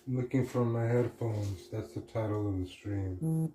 Looking for my headphones. That's the title of the stream.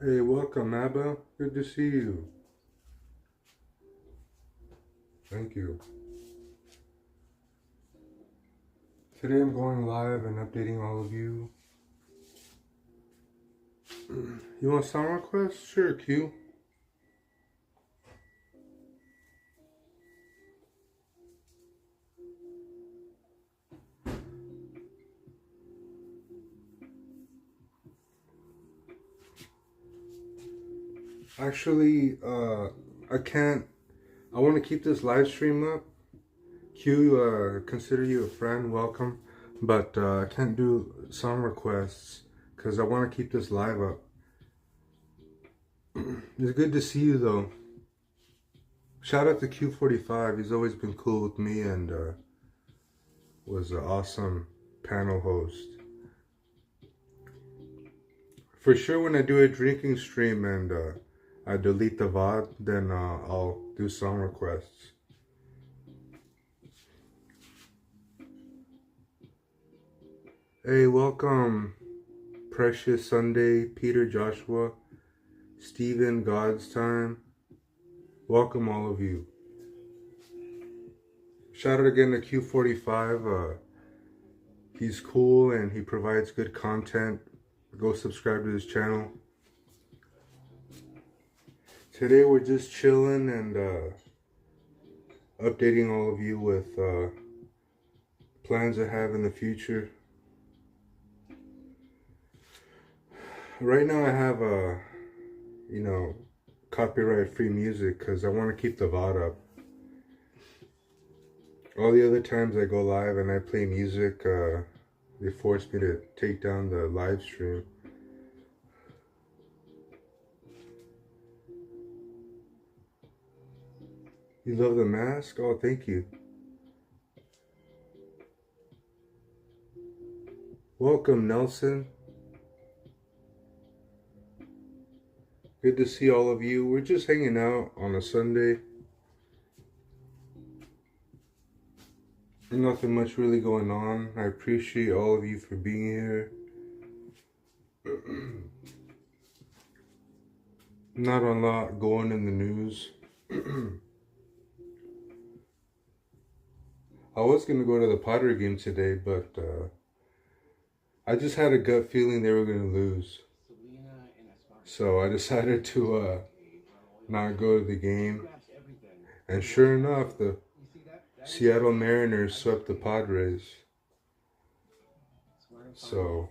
Hey, welcome, Abba. Good to see you. Thank you. Today I'm going live and updating all of you. You want a song request? Sure, Q. Actually, I can't. I want to keep this live stream up. Q, consider you a friend, welcome. But I can't do song requests because I want to keep this live up. It's good to see you though. Shout out to Q45. He's always been cool with me and was an awesome panel host. For sure, when I do a drinking stream and I delete the VOD, then I'll do song requests. Hey, welcome, Precious Sunday, Peter Joshua, Stephen God's Time. Welcome all of you. Shout out again to Q45. He's cool and he provides good content. Go subscribe to his channel. Today we're just chilling and updating all of you with plans I have in the future. Right now I have copyright free music because I want to keep the VOD up. All the other times I go live and I play music, they force me to take down the live stream. You love the mask? Oh, thank you. Welcome, Nelson. Good to see all of you. We're just hanging out on a Sunday. Nothing much really going on. I appreciate all of you for being here. Not a lot going in the news. I was going to go to the Padre game today, but I just had a gut feeling they were going to lose. So I decided to not go to the game. And sure enough, the Seattle Mariners swept the Padres. So,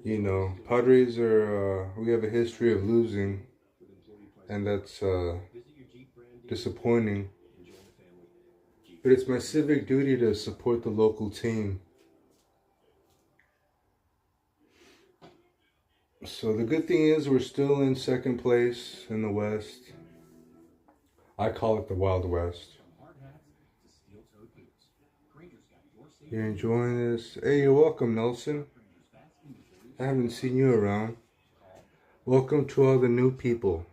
you know, Padres are, we have a history of losing. And that's disappointing. But it's my civic duty to support the local team. So the good thing is we're still in second place in the West. I call it the Wild West. You're enjoying this? Hey, you're welcome, Nelson. I haven't seen you around. Welcome to all the new people.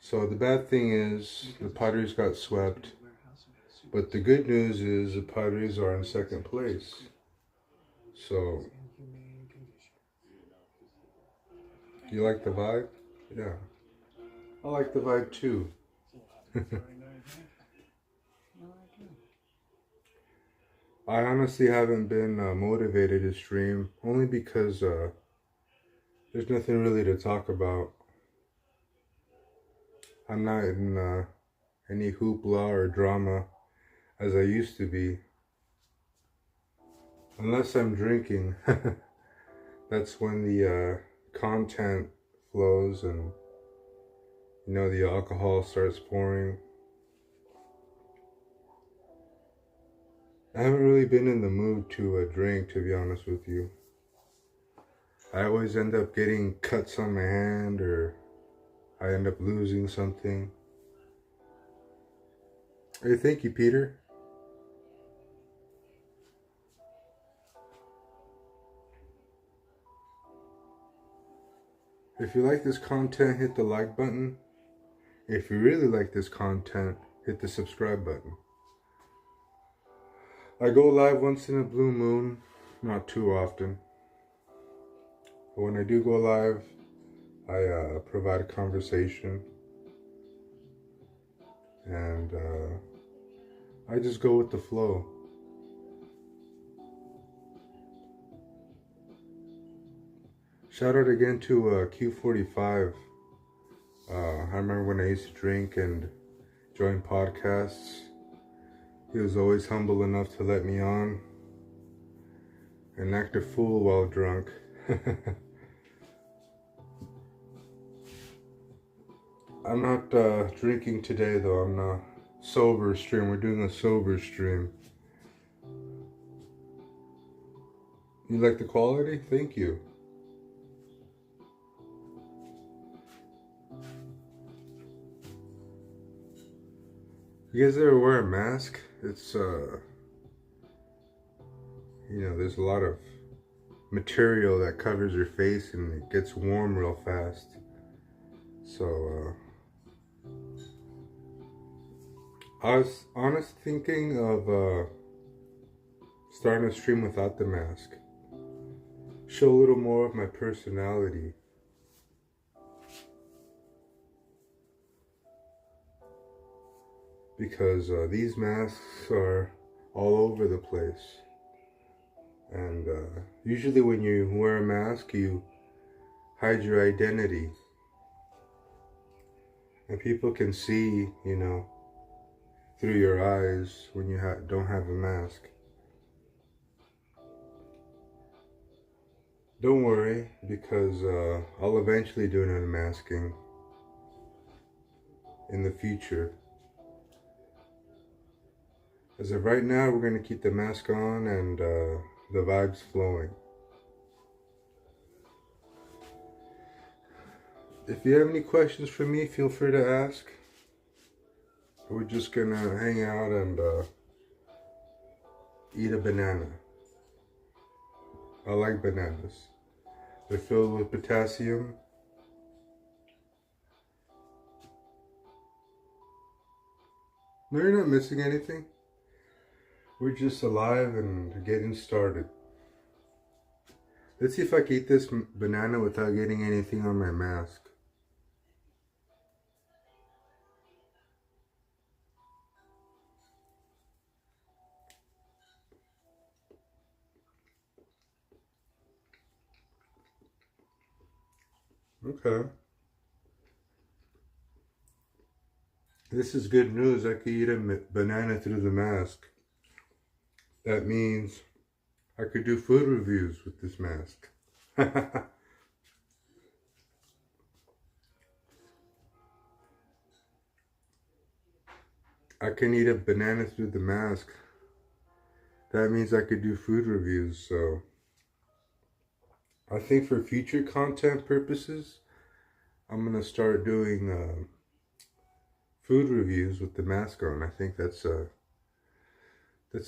So the bad thing is the Padres got swept, but the good news is the Padres are in second place. So, you like the vibe? Yeah. I like the vibe too. I honestly haven't been motivated to stream, only because there's nothing really to talk about. I'm not in any hoopla or drama as I used to be. Unless I'm drinking. That's when the content flows and, you know, the alcohol starts pouring. I haven't really been in the mood to drink, to be honest with you. I always end up getting cuts on my hand, or I end up losing something. Hey, thank you, Peter. If you like this content, hit the like button. If you really like this content, hit the subscribe button. I go live once in a blue moon, not too often. But when I do go live, I provide a conversation. And I just go with the flow. Shout out again to Q45. I remember when I used to drink and join podcasts. He was always humble enough to let me on and act a fool while drunk. I'm not drinking today though. I'm not sober stream. We're doing a sober stream. You like the quality? Thank you. You guys ever wear a mask? It's you know, there's a lot of material that covers your face and it gets warm real fast. So I was honest thinking of starting a stream without the mask. Show a little more of my personality. Because these masks are all over the place. And usually when you wear a mask, you hide your identity. And people can see, you know, through your eyes when you don't have a mask. Don't worry, because I'll eventually do an unmasking in the future. As of right now, we're going to keep the mask on and the vibes flowing. If you have any questions for me, feel free to ask. We're just going to hang out and eat a banana. I like bananas. They're filled with potassium. No, you're not missing anything. We're just alive and getting started. Let's see if I can eat this banana without getting anything on my mask. Okay. This is good news. I could eat a banana through the mask. That means I could do food reviews with this mask. I can eat a banana through the mask. That means I could do food reviews, so I think for future content purposes, I'm gonna start doing food reviews with the mask on. I think that's a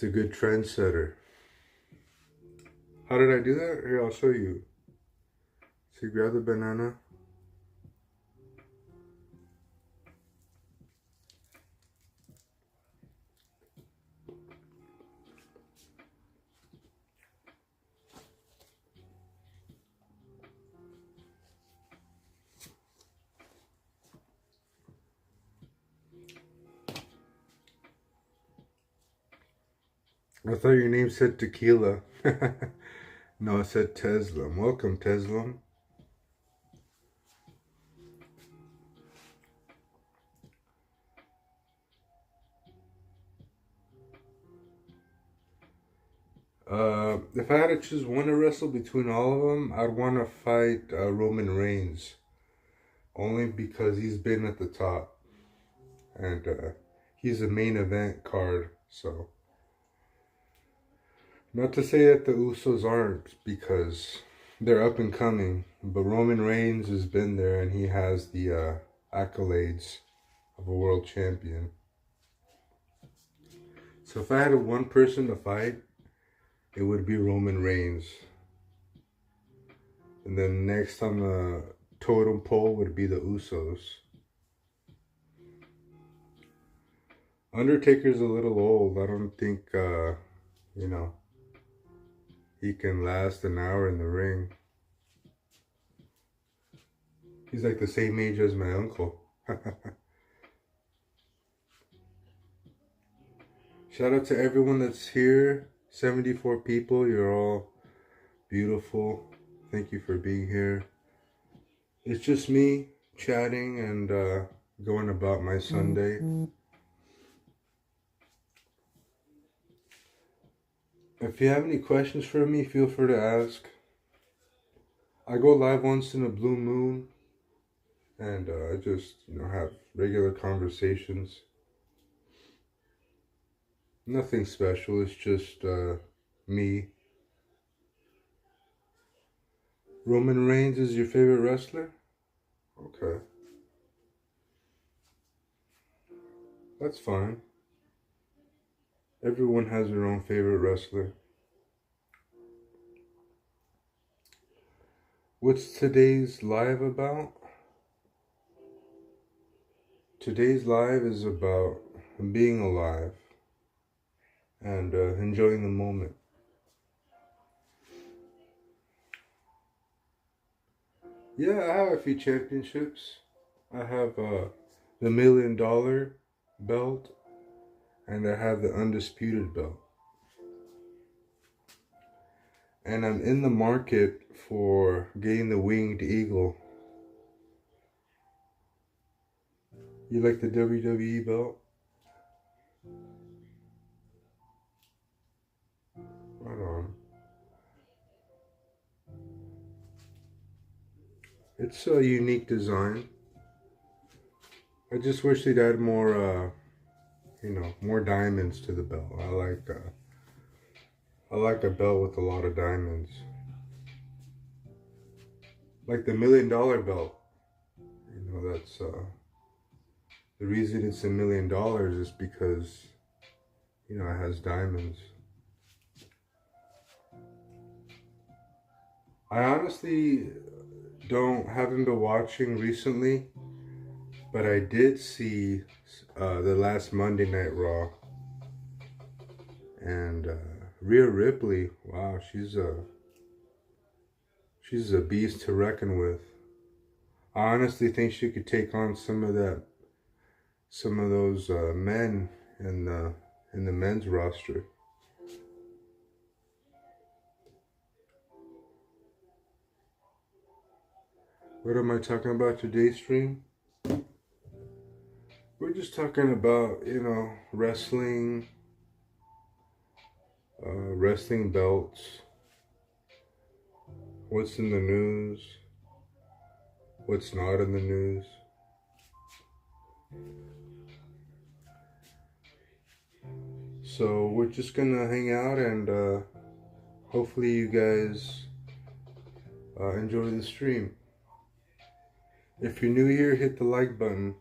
good trendsetter. How did I do that? Here, I'll show you. So you grab the banana. I thought your name said Tequila. No, it said Teslam. Welcome, Teslam. If I had to choose one to wrestle between all of them, I'd want to fight Roman Reigns. Only because he's been at the top. And he's a main event card, so. Not to say that the Usos aren't, because they're up and coming. But Roman Reigns has been there, and he has the accolades of a world champion. So if I had one person to fight, it would be Roman Reigns. And then next on the totem pole would be the Usos. Undertaker's a little old. I don't think, you know, he can last an hour in the ring. He's like the same age as my uncle. Shout out to everyone that's here. 74 people. You're all beautiful. Thank you for being here. It's just me chatting and going about my Sunday. If you have any questions for me, feel free to ask. I go live once in a blue moon. And I just, have regular conversations. Nothing special, it's just me. Roman Reigns is your favorite wrestler? Okay. That's fine. Everyone has their own favorite wrestler. What's today's live about? Today's live is about being alive and enjoying the moment. Yeah, I have a few championships. I have the $1 million belt, and I have the undisputed belt. And I'm in the market for getting the winged eagle. You like the WWE belt? Right on. It's a unique design. I just wish they'd add more, more diamonds to the belt. I like a belt with a lot of diamonds. Like the $1 million belt. That's the reason it's $1 million is because, it has diamonds. I honestly haven't been watching recently, but I did see the last Monday Night Raw, and Rhea Ripley, wow, she's a beast to reckon with. I honestly think she could take on some of those men in the men's roster. What am I talking about today's stream? We're just talking about, wrestling, wrestling belts, what's in the news, what's not in the news. So we're just gonna hang out and hopefully you guys enjoy the stream. If you're new here, hit the like button.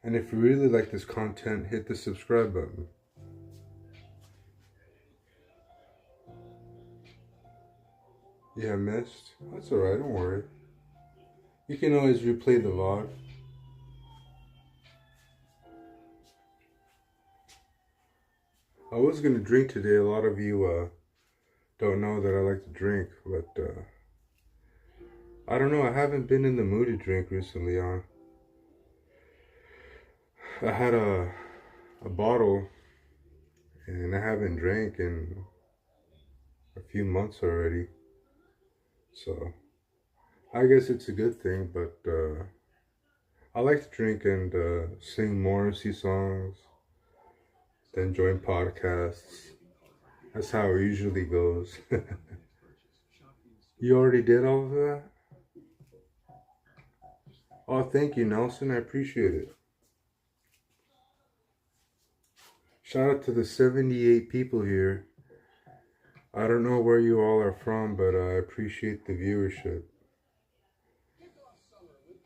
And if you really like this content, hit the subscribe button. Yeah, missed? That's alright, don't worry. You can always replay the VOD. I was gonna drink today. A lot of you don't know that I like to drink, but I don't know. I haven't been in the mood to drink recently. I had a bottle, and I haven't drank in a few months already. So I guess it's a good thing, but I like to drink and sing Morrissey songs, then join podcasts. That's how it usually goes. You already did all of that? Oh, thank you, Nelson. I appreciate it. Shout out to the 78 people here. I don't know where you all are from, but I appreciate the viewership.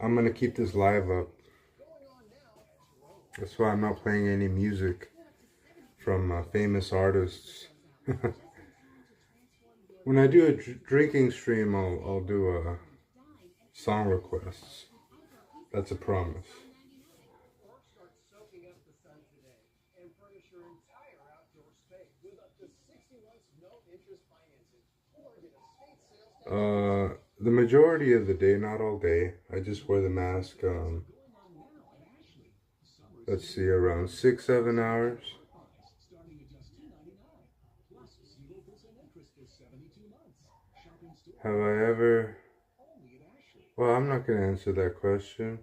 I'm going to keep this live up. That's why I'm not playing any music from famous artists. When I do a drinking stream, I'll do song requests. That's a promise. The majority of the day, not all day. I just wear the mask, let's see, around 6-7 hours. Have I ever... Well, I'm not going to answer that question.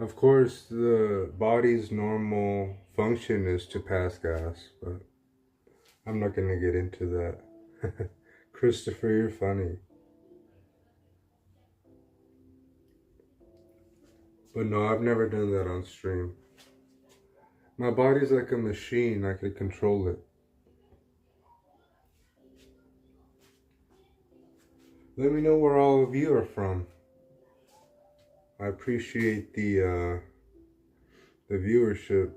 Of course, the body's normal function is to pass gas, but I'm not going to get into that. Christopher, you're funny. But no, I've never done that on stream. My body's like a machine. I could control it. Let me know where all of you are from. I appreciate the viewership.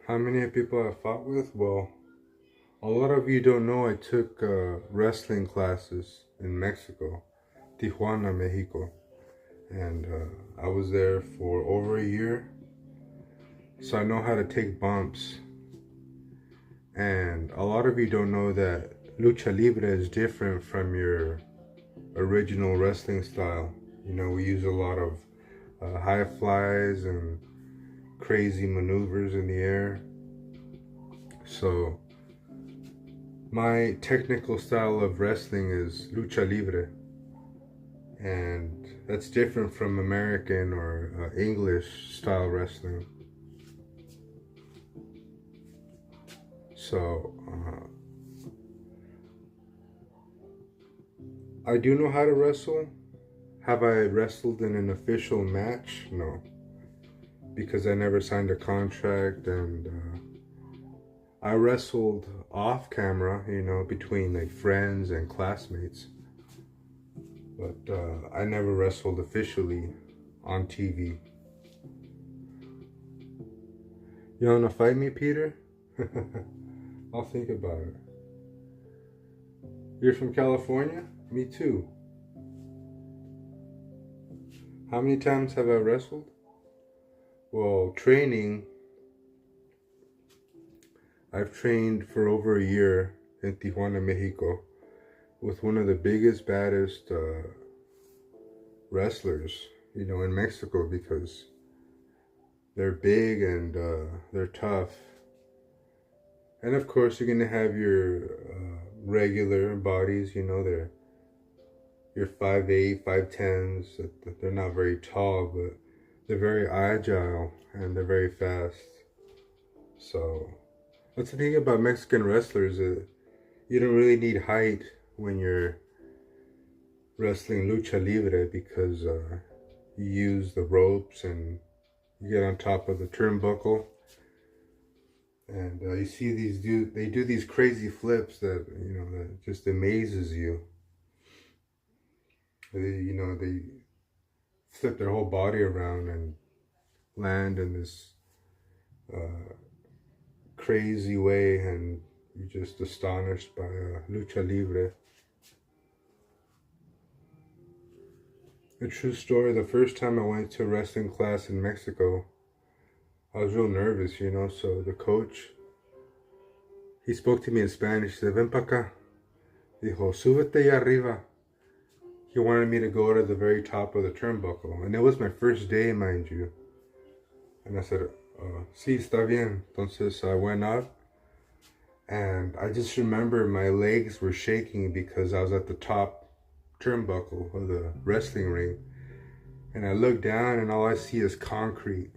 How many people I fought with? Well, a lot of you don't know I took wrestling classes in Mexico, Tijuana, Mexico. And I was there for over a year. So I know how to take bumps. And a lot of you don't know that lucha libre is different from your original wrestling style. You know, we use a lot of high flies and crazy maneuvers in the air. So my technical style of wrestling is lucha libre. And that's different from American or English style wrestling. So, I do know how to wrestle. Have I wrestled in an official match? No. Because I never signed a contract, and I wrestled off camera, you know, between like friends and classmates. But I never wrestled officially on TV. You wanna fight me, Peter? I'll think about it. You're from California? Me too. How many times have I wrestled? Well, training. I've trained for over a year in Tijuana, Mexico, with one of the biggest, baddest wrestlers, you know, in Mexico, because they're big and they're tough. And of course, you're gonna have your regular bodies, you know, you're 5'8", 5'10s. They're not very tall, but they're very agile and they're very fast. So that's the thing about Mexican wrestlers. You don't really need height when you're wrestling lucha libre, because you use the ropes and you get on top of the turnbuckle. And you see they do these crazy flips that, you know, that just amazes you. They flip their whole body around and land in this crazy way, and you're just astonished by lucha libre. A true story, the first time I went to a wrestling class in Mexico, I was real nervous, you know, so the coach, he spoke to me in Spanish. He said, "Ven pa' acá." Dijo, "Súbete allá arriba." he wanted me to go to the very top of the turnbuckle. And it was my first day, mind you. And I said, sí, está bien. Entonces I went up. And I just remember my legs were shaking because I was at the top turnbuckle of the wrestling ring. And I look down and all I see is concrete.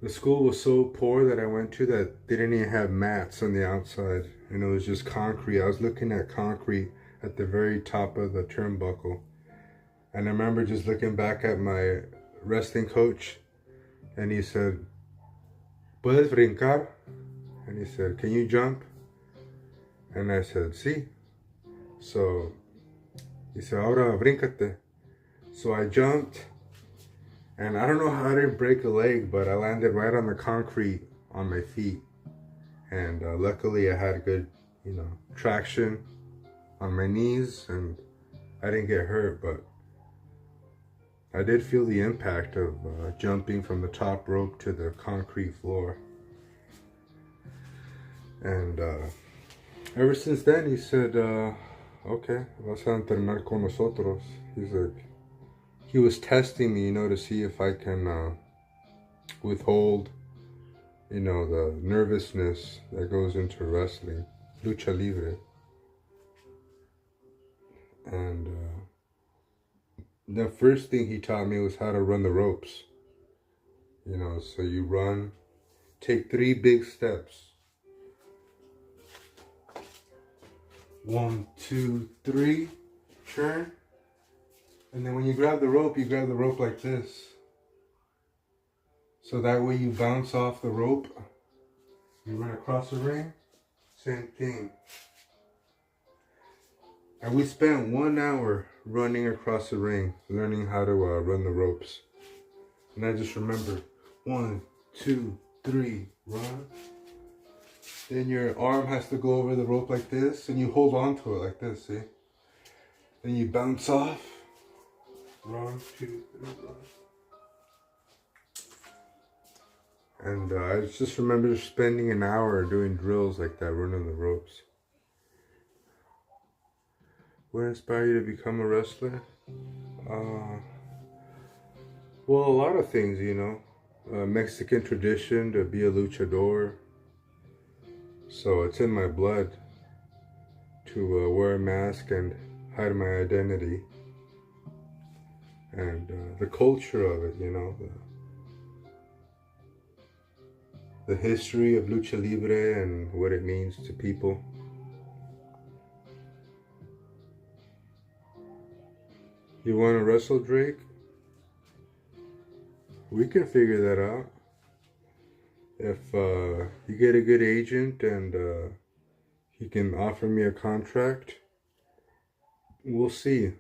The school was so poor that I went to that they didn't even have mats on the outside. And it was just concrete. I was looking at concrete at the very top of the turnbuckle. And I remember just looking back at my wrestling coach. And he said, ¿Puedes brincar? And he said, can you jump? And I said, sí. So he said, ahora bríncate. So I jumped. And I don't know how I didn't break a leg, but I landed right on the concrete on my feet. And luckily I had good, traction on my knees and I didn't get hurt, but I did feel the impact of jumping from the top rope to the concrete floor. And ever since then, he said, okay, vas a entrenar con nosotros. He's like, he was testing me, to see if I can withhold, the nervousness that goes into wrestling, lucha libre. And the first thing he taught me was how to run the ropes. So you run, take 3 big steps. 1, 2, 3, turn. And then when you grab the rope like this. So that way you bounce off the rope. You run across the ring, same thing. And we spent 1 hour running across the ring, learning how to run the ropes. And I just remember, 1, 2, 3, run. Then your arm has to go over the rope like this, and you hold on to it like this, see? Then you bounce off. 1, 2, 3, run. And I just remember spending an hour doing drills like that, running the ropes. What inspired you to become a wrestler? Well, a lot of things, Mexican tradition to be a luchador. So it's in my blood to wear a mask and hide my identity. And the culture of it, the history of lucha libre and what it means to people. You want to wrestle, Drake? We can figure that out. If you get a good agent and he can offer me a contract, we'll see.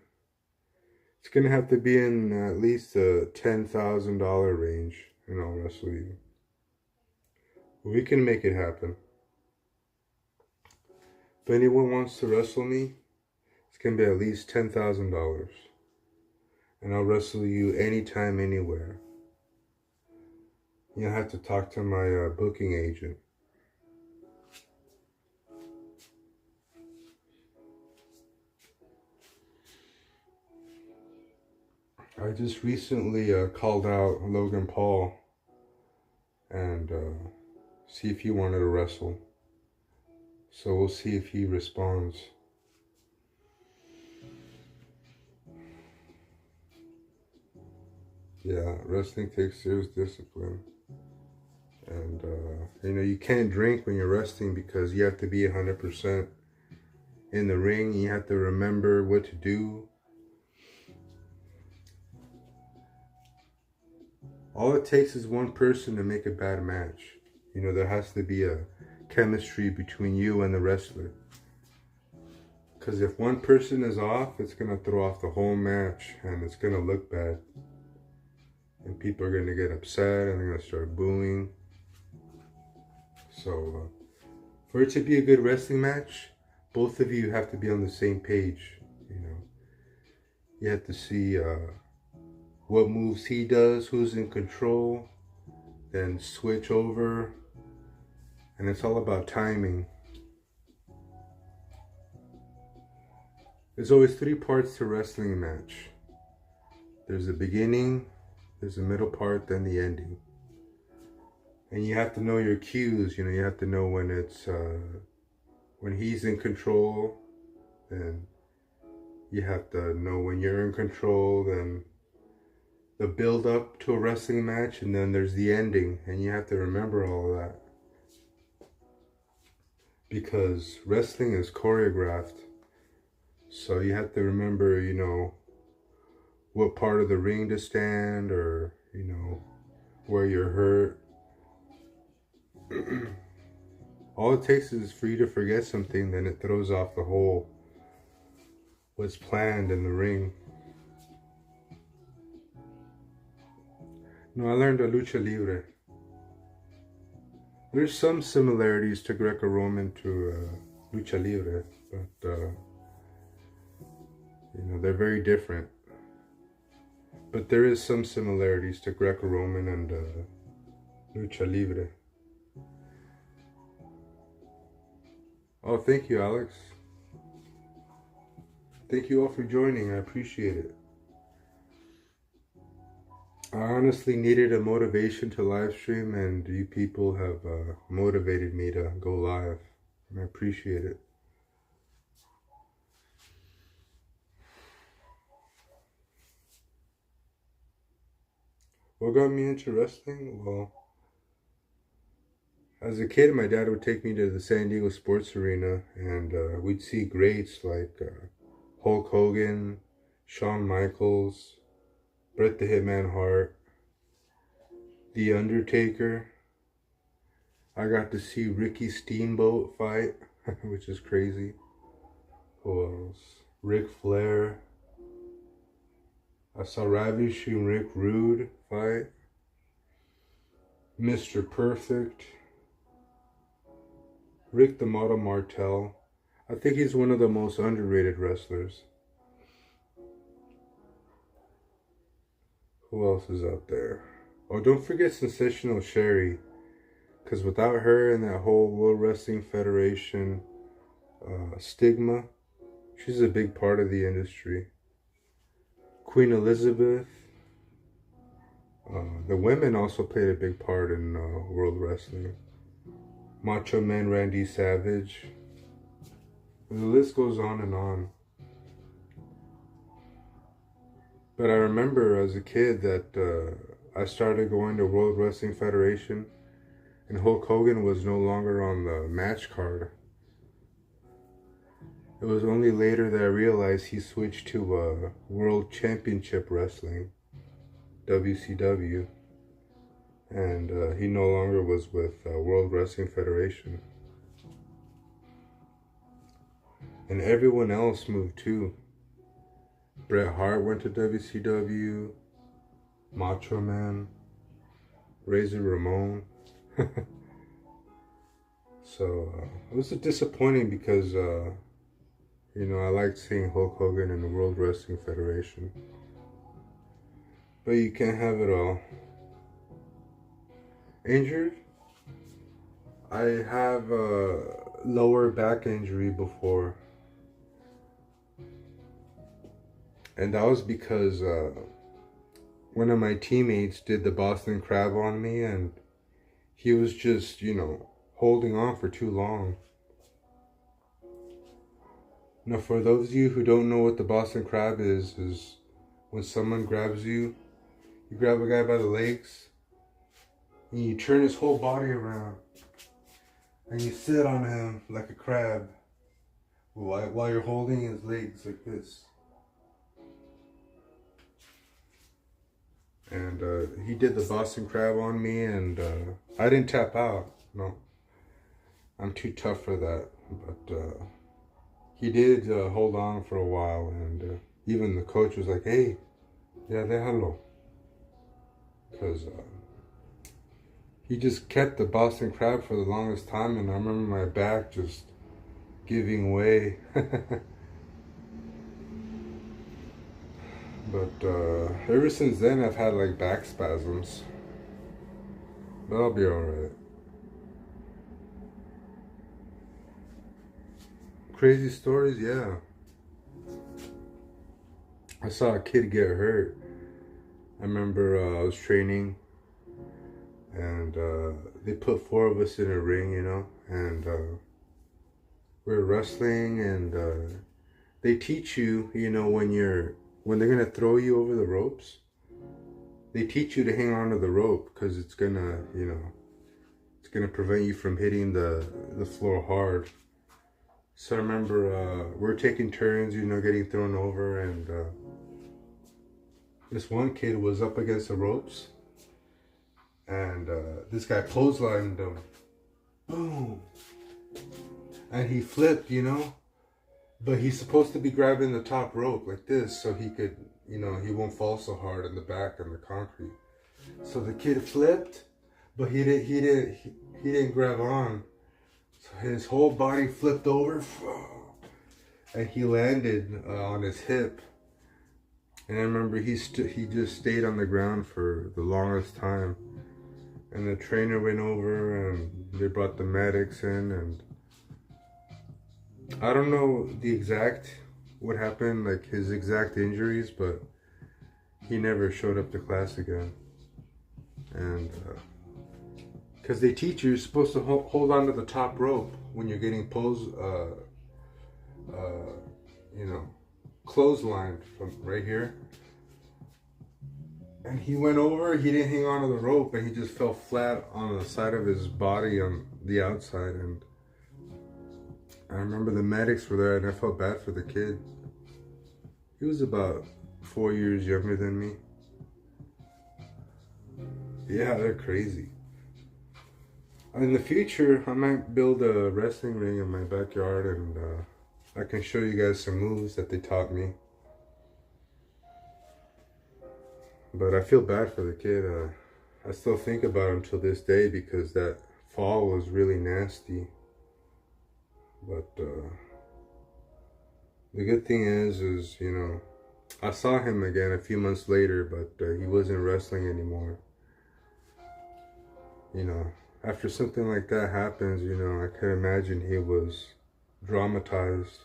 It's going to have to be in at least a $10,000 range, and I'll wrestle you. We can make it happen. If anyone wants to wrestle me, it's going to be at least $10,000. And I'll wrestle you anytime, anywhere. You'll have to talk to my booking agent. I just recently called out Logan Paul and see if he wanted to wrestle. So we'll see if he responds. Yeah, wrestling takes serious discipline. And, you can't drink when you're wrestling because you have to be 100% in the ring. You have to remember what to do. All it takes is one person to make a bad match. There has to be a chemistry between you and the wrestler. Because if one person is off, it's going to throw off the whole match and it's going to look bad. And people are going to get upset and they're going to start booing. So, for it to be a good wrestling match, both of you have to be on the same page, You have to see what moves he does, who's in control, then switch over. And it's all about timing. There's always three parts to a wrestling match. There's the beginning, there's the middle part, then the ending. And you have to know your cues, you know, you have to know when it's, when he's in control, then you have to know when you're in control, then the build up to a wrestling match, and then there's the ending, and you have to remember all of that. Because wrestling is choreographed, so you have to remember, you know, what part of the ring to stand, or, you know, where you're hurt. All it takes is for you to forget something, then it throws off the whole what's planned in the ring. No, I learned a lucha libre. There's some similarities to Greco-Roman to lucha libre, but you know, they're very different. But there is some similarities to Greco-Roman and lucha libre. Oh, thank you, Alex. Thank you all for joining. I appreciate it. I honestly needed a motivation to live stream, and you people have motivated me to go live, and I appreciate it. What got me into wrestling? Well, as a kid, my dad would take me to the San Diego Sports Arena, and we'd see greats like Hulk Hogan, Shawn Michaels, Bret the Hitman Hart, The Undertaker. I got to see Ricky Steamboat fight, which is crazy. Who else? Ric Flair. I saw Ravishing Rick Rude fight. Mr. Perfect. Rick the Model Martel. I think he's one of the most underrated wrestlers. Who else is out there? Oh, don't forget Sensational Sherry. Because without her and that whole World Wrestling Federation stigma, she's a big part of the industry. Queen Elizabeth. The women also played a big part in World Wrestling. Macho Man Randy Savage. And the list goes on and on. But I remember as a kid that I started going to World Wrestling Federation, and Hulk Hogan was no longer on the match card. It was only later that I realized he switched to World Championship Wrestling, WCW, and he no longer was with World Wrestling Federation. And everyone else moved too. Bret Hart went to WCW, Macho Man, Razor Ramon. So it was disappointing because, you know, I liked seeing Hulk Hogan in the World Wrestling Federation. But you can't have it all. Injured? I have a lower back injury before. And that was because one of my teammates did the Boston Crab on me, and he was just, you know, holding on for too long. Now, for those of you who don't know what the Boston Crab is when someone grabs you, you grab a guy by the legs, and you turn his whole body around, and you sit on him like a crab while you're holding his legs like this. And he did the Boston Crab on me, and I didn't tap out. No, I'm too tough for that. But he did hold on for a while, and even the coach was like, "Hey, yeah, déjalo," because he just kept the Boston Crab for the longest time, and I remember my back just giving way. But ever since then, I've had like back spasms. But I'll be alright. Crazy stories, yeah. I saw a kid get hurt. I remember I was training, and they put 4 of us in a ring, you know, and we were wrestling, and they teach you, you know, when they're gonna throw you over the ropes, they teach you to hang on to the rope because it's gonna, you know, it's gonna prevent you from hitting the floor hard. So I remember we're taking turns, you know, getting thrown over, and this one kid was up against the ropes, and this guy clotheslined him. Boom! And he flipped, you know, but he's supposed to be grabbing the top rope like this so he could, you know, he won't fall so hard in the back on the concrete. So the kid flipped, but he didn't grab on. So his whole body flipped over, and he landed on his hip. And I remember he just stayed on the ground for the longest time. And the trainer went over, and they brought the medics in, and I don't know what happened, like his exact injuries, but he never showed up to class again. And because they teach you're supposed to hold on to the top rope when you're getting you know, clotheslined from right here. And he went over, he didn't hang on to the rope, and he just fell flat on the side of his body on the outside. And I remember the medics were there, and I felt bad for the kid. He was about 4 years younger than me. Yeah, they're crazy. In the future, I might build a wrestling ring in my backyard, and I can show you guys some moves that they taught me. But I feel bad for the kid. I still think about him till this day because that fall was really nasty. But the good thing is, you know, I saw him again a few months later, but he wasn't wrestling anymore. You know, after something like that happens, you know, I can imagine he was dramatized.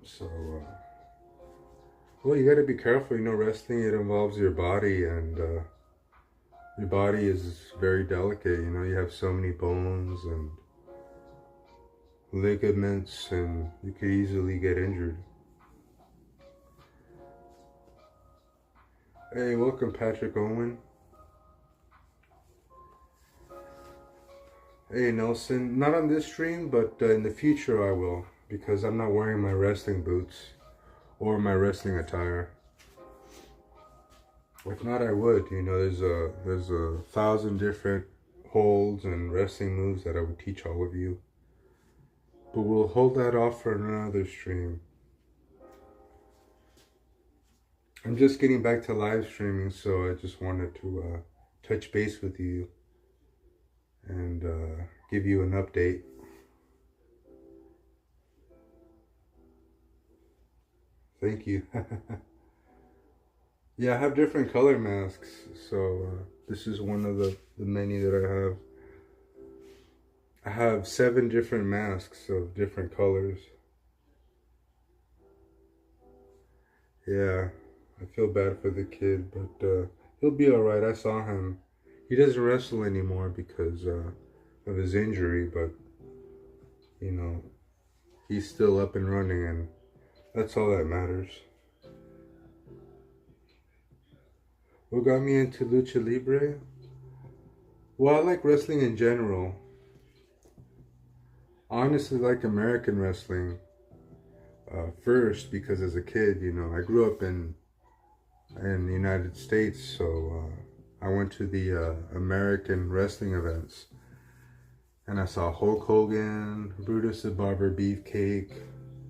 So, well, you gotta be careful, you know, wrestling, it involves your body, and your body is very delicate, you know, you have so many bones and ligaments, and you could easily get injured. Hey, welcome Patrick Owen. Hey Nelson, not on this stream, but in the future I will, because I'm not wearing my wrestling boots or my wrestling attire. If not, I would. You know, there's a 1,000 different holds and wrestling moves that I would teach all of you. But we'll hold that off for another stream. I'm just getting back to live streaming, so I just wanted to touch base with you and give you an update. Thank you. Yeah, I have different color masks, so this is one of the many that I have. I have 7 different masks of different colors. Yeah, I feel bad for the kid, but he'll be alright. I saw him. He doesn't wrestle anymore because of his injury, but, you know, he's still up and running, and that's all that matters. What got me into Lucha Libre? Well, I like wrestling in general. I honestly like American wrestling first because as a kid, you know, I grew up in the United States, so I went to the American wrestling events, and I saw Hulk Hogan, Brutus the Barber Beefcake,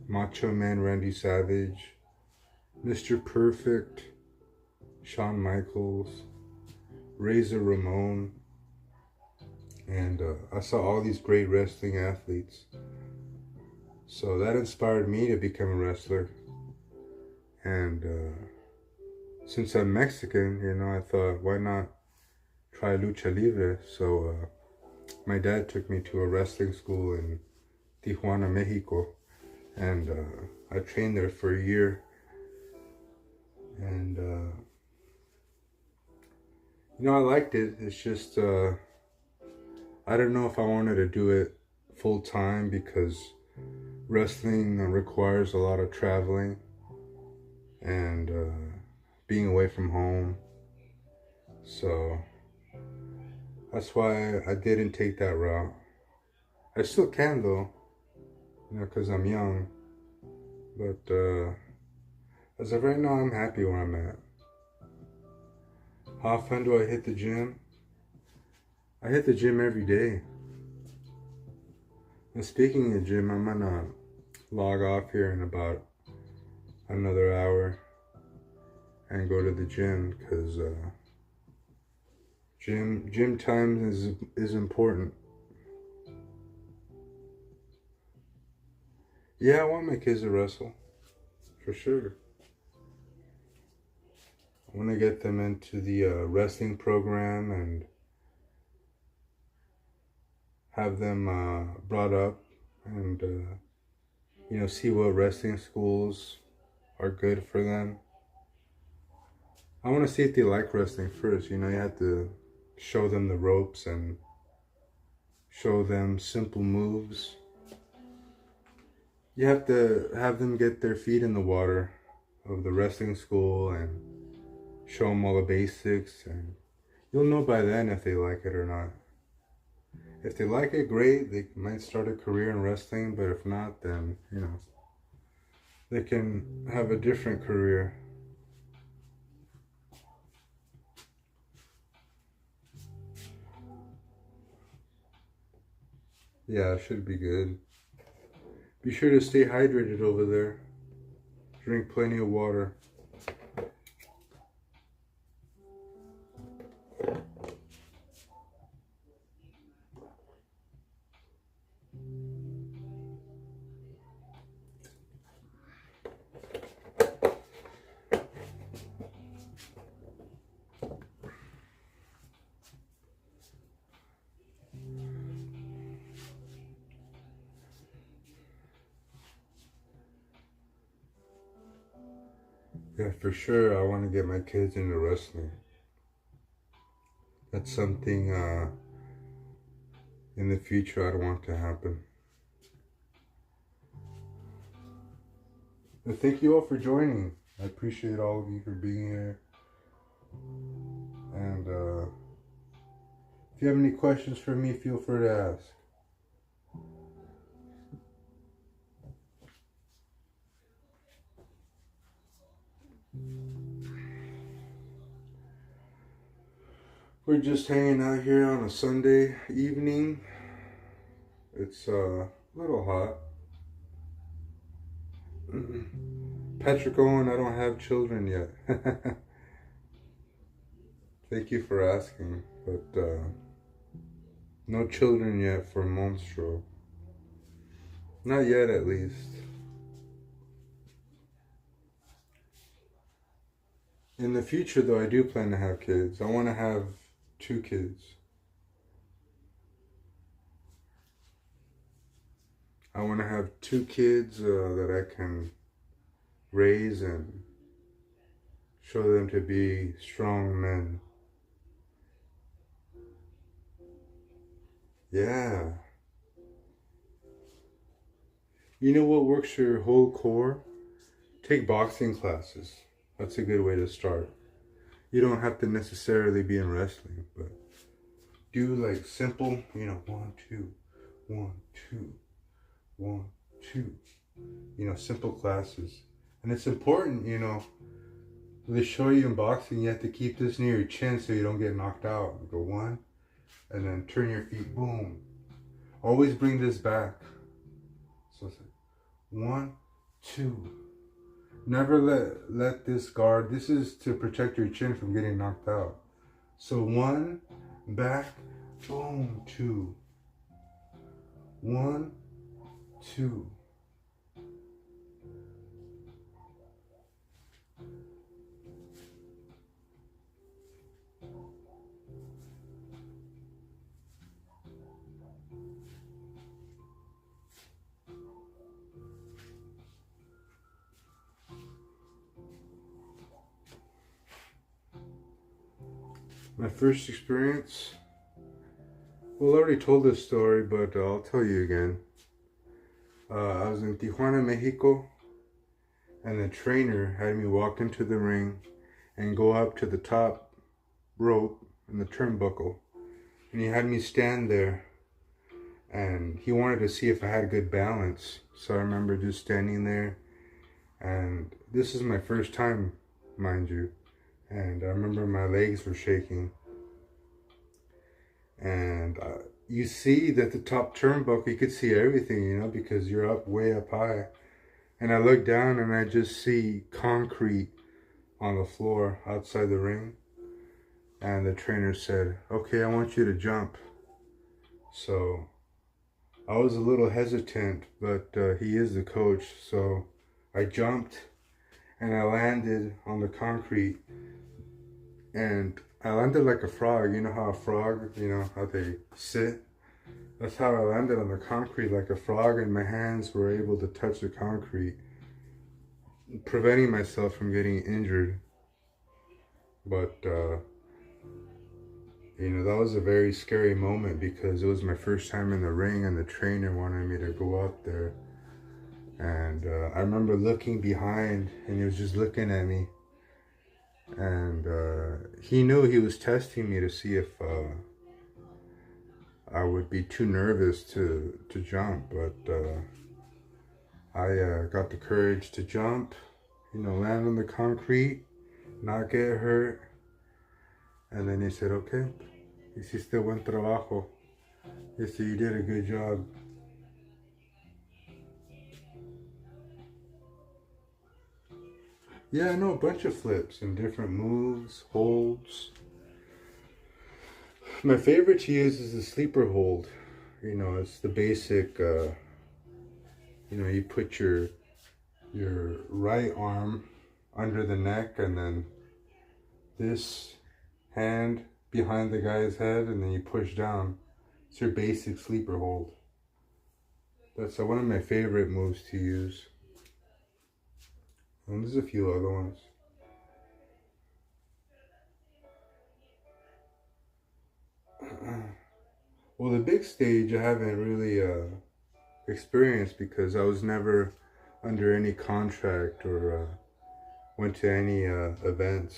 Macho Man Randy Savage, Mr. Perfect, Shawn Michaels, Razor Ramon, and I saw all these great wrestling athletes. So that inspired me to become a wrestler. And since I'm Mexican, you know, I thought, why not try Lucha Libre? So my dad took me to a wrestling school in Tijuana, Mexico. and I trained there for a year. And you know, I liked it. It's just I don't know if I wanted to do it full time, because wrestling requires a lot of traveling and being away from home. So that's why I didn't take that route. I still can though, you know, because I'm young. But as of right now, I'm happy where I'm at. How often do I hit the gym? I hit the gym every day. And speaking of gym, I'm gonna log off here in about another hour and go to the gym, because gym time is important. Yeah, I want my kids to wrestle, for sure. I want to get them into the wrestling program and have them brought up, and you know, see what wrestling schools are good for them. I want to see if they like wrestling first. You know, you have to show them the ropes and show them simple moves. You have to have them get their feet in the water of the wrestling school and show them all the basics, and you'll know by then if they like it or not. If they like it, great, they might start a career in wrestling, but if not, then, you know, they can have a different career. Yeah, it should be good. Be sure to stay hydrated over there. Drink plenty of water. Yeah, for sure, I want to get my kids into wrestling. That's something in the future I'd want to happen. But thank you all for joining. I appreciate all of you for being here. And if you have any questions for me, feel free to ask. We're just hanging out here on a Sunday evening. It's a little hot. Patrick Owen, I don't have children yet. Thank you for asking, but no children yet for Monstro. Not yet, at least. In the future, though, I do plan to have kids. I want to have 2 kids. I want to have 2 kids that I can raise and show them to be strong men. Yeah. You know what works your whole core? Take boxing classes. That's a good way to start. You don't have to necessarily be in wrestling, but do like simple, you know, 1, 2, 1, 2, 1, 2. You know, simple classes. And it's important, you know, they show you in boxing, you have to keep this near your chin so you don't get knocked out. Go 1, and then turn your feet, boom. Always bring this back. So it's like 1, 2. Never let this guard. This is to protect your chin from getting knocked out. So 1, back, boom, 2. 1, 2. My first experience, well, I already told this story, but I'll tell you again. I was in Tijuana, Mexico, and the trainer had me walk into the ring and go up to the top rope in the turnbuckle. And he had me stand there, and he wanted to see if I had good balance. So I remember just standing there, and this is my first time, mind you. And I remember my legs were shaking. And you see that the top turnbuckle, you could see everything, you know, because you're up way up high. And I look down and I just see concrete on the floor outside the ring. And the trainer said, okay, I want you to jump. So I was a little hesitant, but he is the coach. So I jumped and I landed on the concrete. And I landed like a frog. You know how a frog, you know, how they sit? That's how I landed on the concrete, like a frog, and my hands were able to touch the concrete, preventing myself from getting injured. But, you know, that was a very scary moment because it was my first time in the ring and the trainer wanted me to go up there. And I remember looking behind and he was just looking at me. And he knew he was testing me to see if I would be too nervous to jump, but I got the courage to jump, you know, land on the concrete, not get hurt. And then he said, okay, hiciste buen trabajo. He said, you did a good job. Yeah, I know a bunch of flips and different moves, holds. My favorite to use is the sleeper hold. You know, it's the basic, you know, you put your right arm under the neck and then this hand behind the guy's head and then you push down. It's your basic sleeper hold. That's one of my favorite moves to use. And there's a few other ones. Well, the big stage I haven't really experienced because I was never under any contract or went to any events.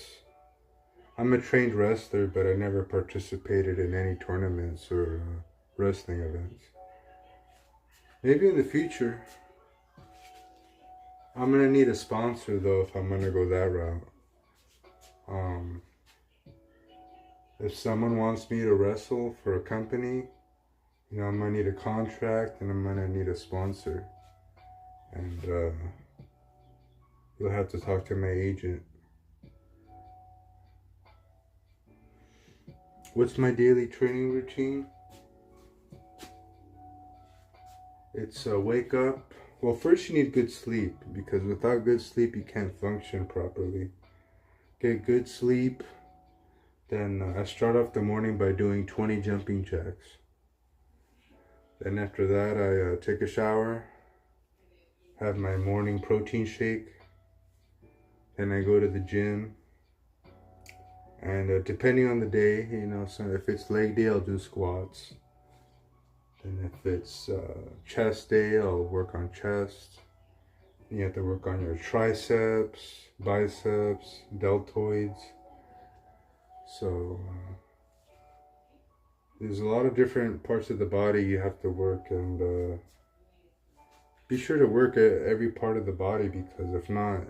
I'm a trained wrestler, but I never participated in any tournaments or wrestling events. Maybe in the future. I'm gonna need a sponsor though if I'm gonna go that route. If someone wants me to wrestle for a company, you know, I'm gonna need a contract and I'm gonna need a sponsor. And you'll have to talk to my agent. What's my daily training routine? It's wake up. Well, first you need good sleep because without good sleep you can't function properly. Get good sleep. Then I start off the morning by doing 20 jumping jacks. Then after that I take a shower, have my morning protein shake. Then I go to the gym. And depending on the day, you know, so if it's leg day, I'll do squats. And if it's chest day, I'll work on chest. You have to work on your triceps, biceps, deltoids. So there's a lot of different parts of the body you have to work, and be sure to work at every part of the body because if not,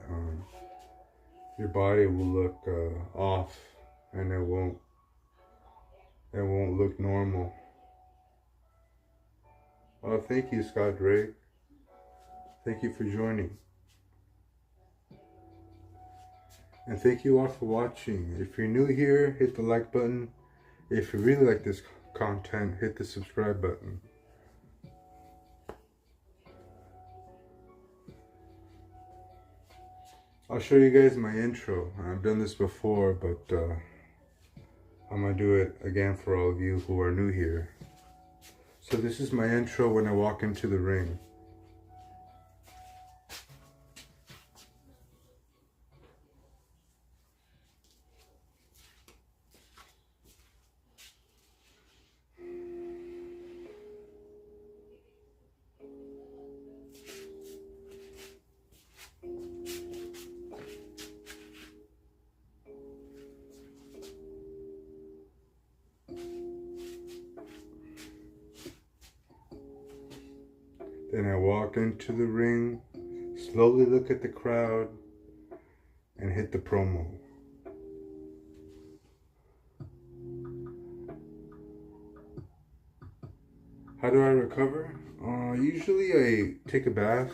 your body will look off and it won't look normal. Oh, thank you, Scott Drake. Thank you for joining. And thank you all for watching. If you're new here, hit the like button. If you really like this content, hit the subscribe button. I'll show you guys my intro. I've done this before, but I'm gonna do it again for all of you who are new here. So this is my intro when I walk into the ring. Then I walk into the ring, slowly look at the crowd, and hit the promo. How do I recover? Usually I take a bath.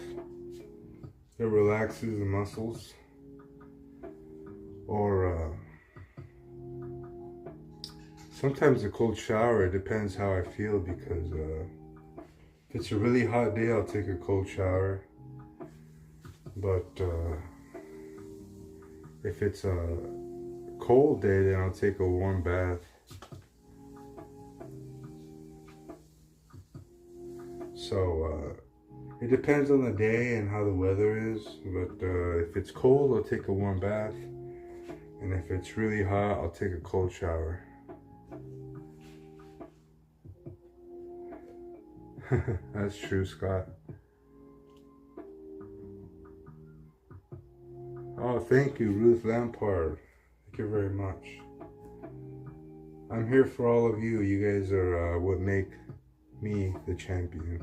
It relaxes the muscles. Or sometimes a cold shower. It depends how I feel, because if it's a really hot day, I'll take a cold shower. But if it's a cold day, then I'll take a warm bath. So it depends on the day and how the weather is. But if it's cold, I'll take a warm bath. And if it's really hot, I'll take a cold shower. That's true, Scott. Oh, thank you, Ruth Lampard. Thank you very much. I'm here for all of you. You guys are what make me the champion.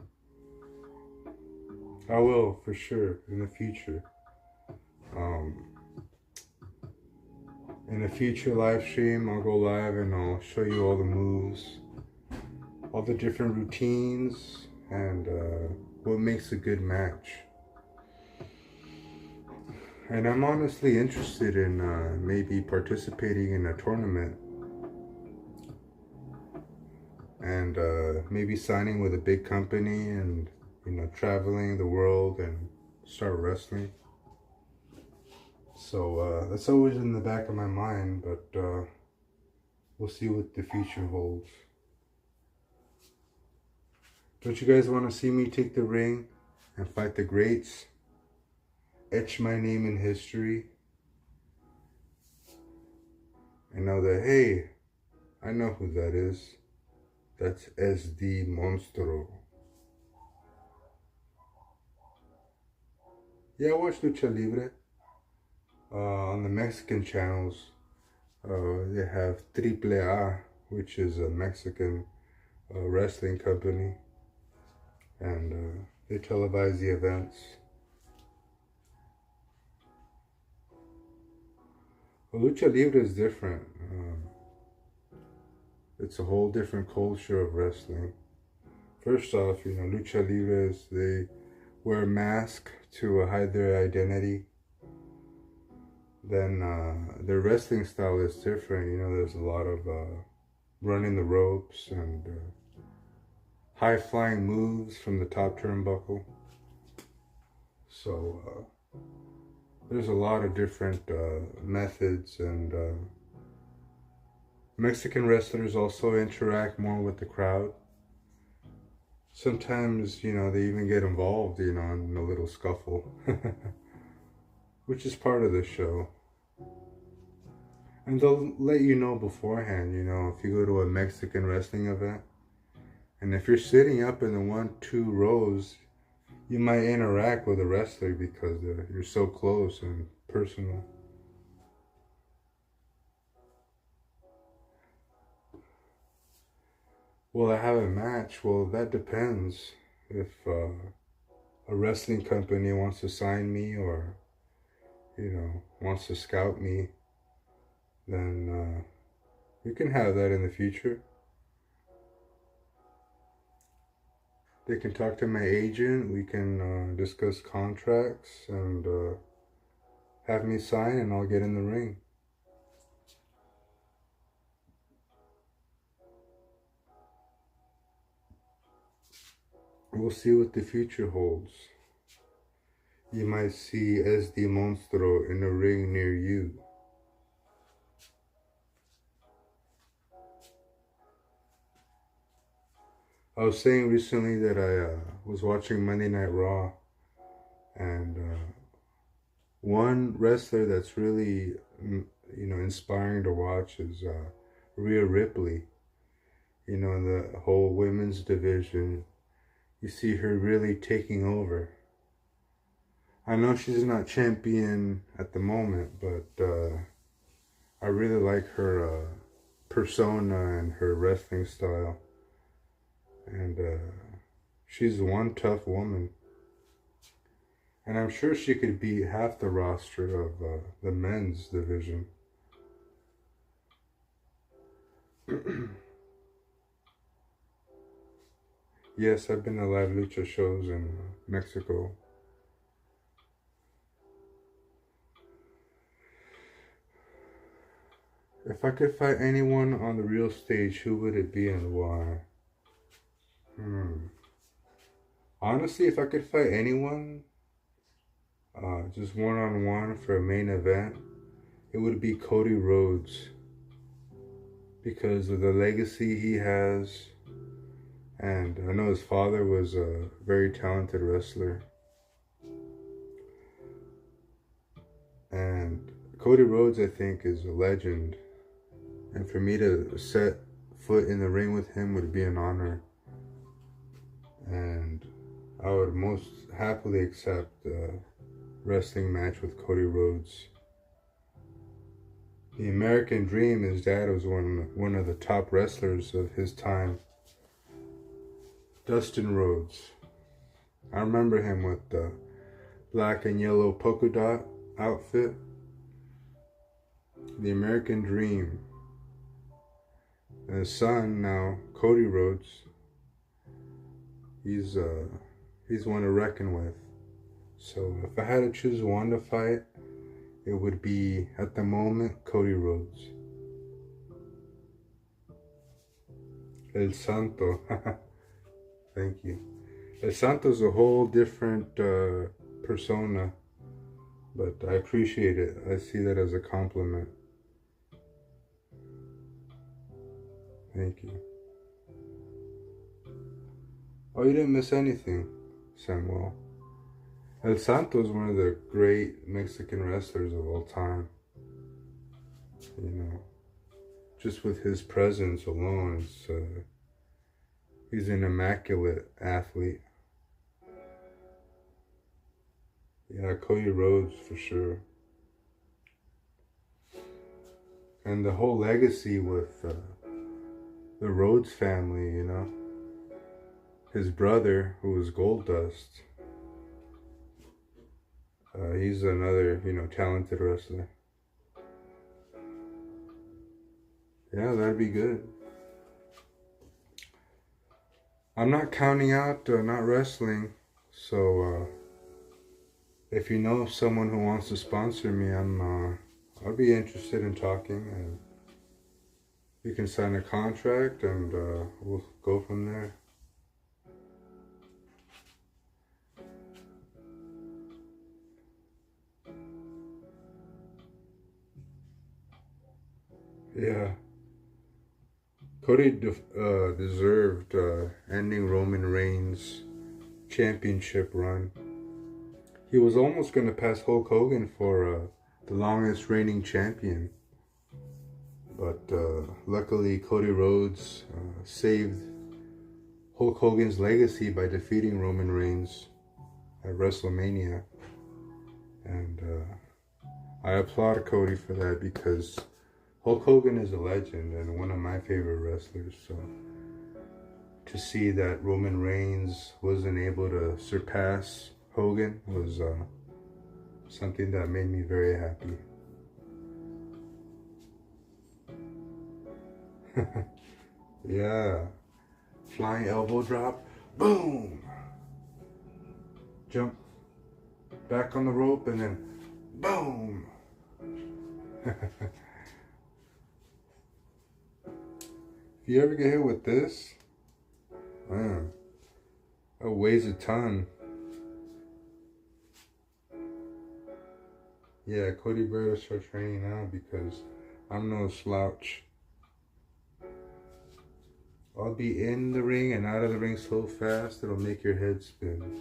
I will, for sure, in the future. In a future live stream, I'll go live and I'll show you all the moves, all the different routines, and what makes a good match. And I'm honestly interested in maybe participating in a tournament and maybe signing with a big company and, you know, traveling the world and start wrestling. So that's always in the back of my mind, but we'll see what the future holds. Don't you guys want to see me take the ring and fight the greats? Etch my name in history? And know that, hey, I know who that is. That's SD Monstro. Yeah, I watch Lucha Libre. On the Mexican channels, they have Triple A, which is a Mexican wrestling company, and they televise the events. Well, Lucha Libre is different. It's a whole different culture of wrestling. First off, you know, Lucha Libres, they wear a mask to hide their identity. Then their wrestling style is different. You know, there's a lot of running the ropes and high-flying moves from the top turnbuckle. So there's a lot of different methods, and Mexican wrestlers also interact more with the crowd. Sometimes, you know, they even get involved, you know, in a little scuffle, which is part of the show. And they'll let you know beforehand, you know, if you go to a Mexican wrestling event, and if you're sitting up in the 1-2 rows, you might interact with a wrestler because you're so close and personal. Will I have a match? Well, that depends. If a wrestling company wants to sign me, or, you know, wants to scout me, then we can have that in the future. They can talk to my agent. We can discuss contracts and have me sign, and I'll get in the ring. We'll see what the future holds. You might see SD Monstro in a ring near you. I was saying recently that I was watching Monday Night Raw, and one wrestler that's really, you know, inspiring to watch is Rhea Ripley. You know, in the whole women's division, you see her really taking over. I know she's not champion at the moment, but I really like her persona and her wrestling style. And She's one tough woman. And I'm sure she could beat half the roster of the men's division. Yes, I've been to live lucha shows in Mexico. If I could fight anyone on the real stage, who would it be and why? Honestly, if I could fight anyone, just one-on-one for a main event, it would be Cody Rhodes. Because of the legacy he has. And I know his father was a very talented wrestler. And Cody Rhodes, I think, is a legend. And for me to set foot in the ring with him would be an honor. And I would most happily accept a wrestling match with Cody Rhodes. The American Dream, his dad was one of the top wrestlers of his time. Dustin Rhodes. I remember him with the black and yellow polka dot outfit. The American Dream. And his son now, Cody Rhodes. He's one to reckon with. So if I had to choose one to fight, it would be, at the moment, Cody Rhodes. El Santo. Thank you. El Santo's a whole different persona, but I appreciate it. I see that as a compliment. Thank you. Oh, you didn't miss anything, Samuel. El Santo is one of the great Mexican wrestlers of all time. You know, just with his presence alone, he's an immaculate athlete. Yeah, Cody Rhodes for sure. And the whole legacy with the Rhodes family, you know. His brother, who was Goldust, he's another, talented wrestler. Yeah, that'd be good. I'm not counting out not wrestling, so if you know of someone who wants to sponsor me, I'll be interested in talking, and you can sign a contract, and we'll go from there. Yeah. Cody deserved ending Roman Reigns' championship run. He was almost going to pass Hulk Hogan for the longest reigning champion. But luckily, Cody Rhodes saved Hulk Hogan's legacy by defeating Roman Reigns at WrestleMania. And I applaud Cody for that, because Hulk Hogan is a legend and one of my favorite wrestlers. So to see that Roman Reigns wasn't able to surpass Hogan was something that made me very happy. Yeah. Flying elbow drop. Boom. Jump back on the rope and then boom. If you ever get hit with this, man, it weighs a ton. Yeah, Cody better start training now, because I'm no slouch. I'll be in the ring and out of the ring so fast it'll make your head spin.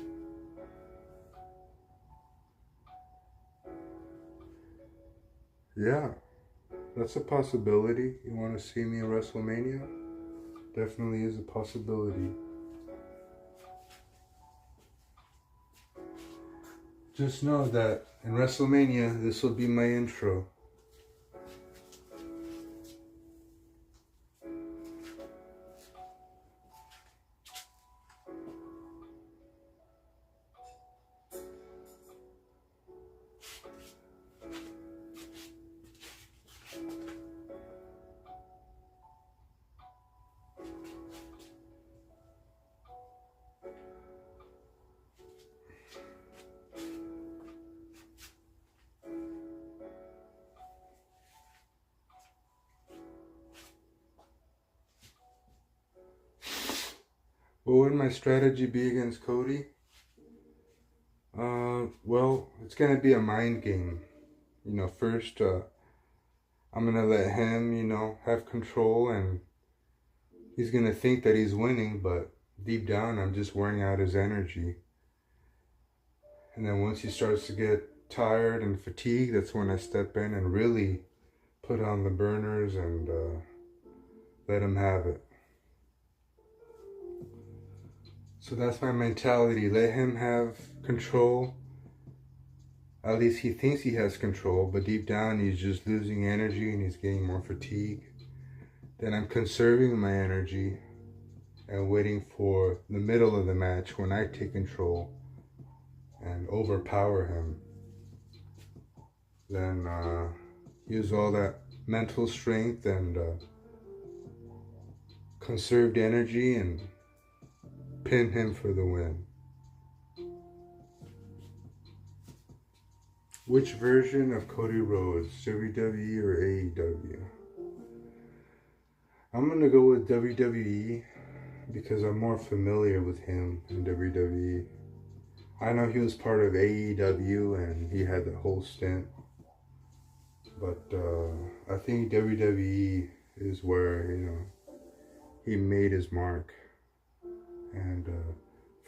Yeah, that's a possibility. You want to see me in WrestleMania? Definitely is a possibility. Just know that in WrestleMania, this will be my intro. What would my strategy be against Cody? Well, it's gonna be a mind game. You know, first, I'm gonna let him, you know, have control, and he's gonna think that he's winning, but deep down, I'm just wearing out his energy. And then once he starts to get tired and fatigued, that's when I step in and really put on the burners and let him have it. So that's my mentality. Let him have control. At least he thinks he has control, but deep down he's just losing energy and he's getting more fatigue. Then I'm conserving my energy and waiting for the middle of the match when I take control and overpower him. Then use all that mental strength and conserved energy and pin him for the win. Which version of Cody Rhodes, WWE or AEW? I'm gonna go with WWE because I'm more familiar with him in WWE. I know he was part of AEW and he had the whole stint, but I think WWE is where, you know, he made his mark and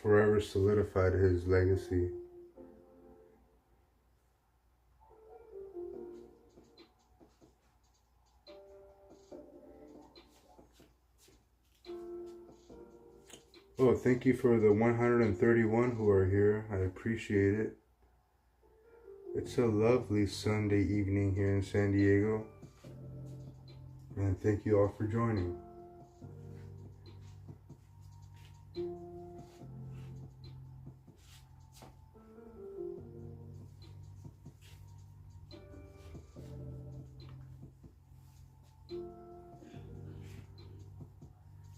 forever solidified his legacy. Oh, thank you for the 131 who are here. I appreciate it. It's a lovely Sunday evening here in San Diego. And thank you all for joining.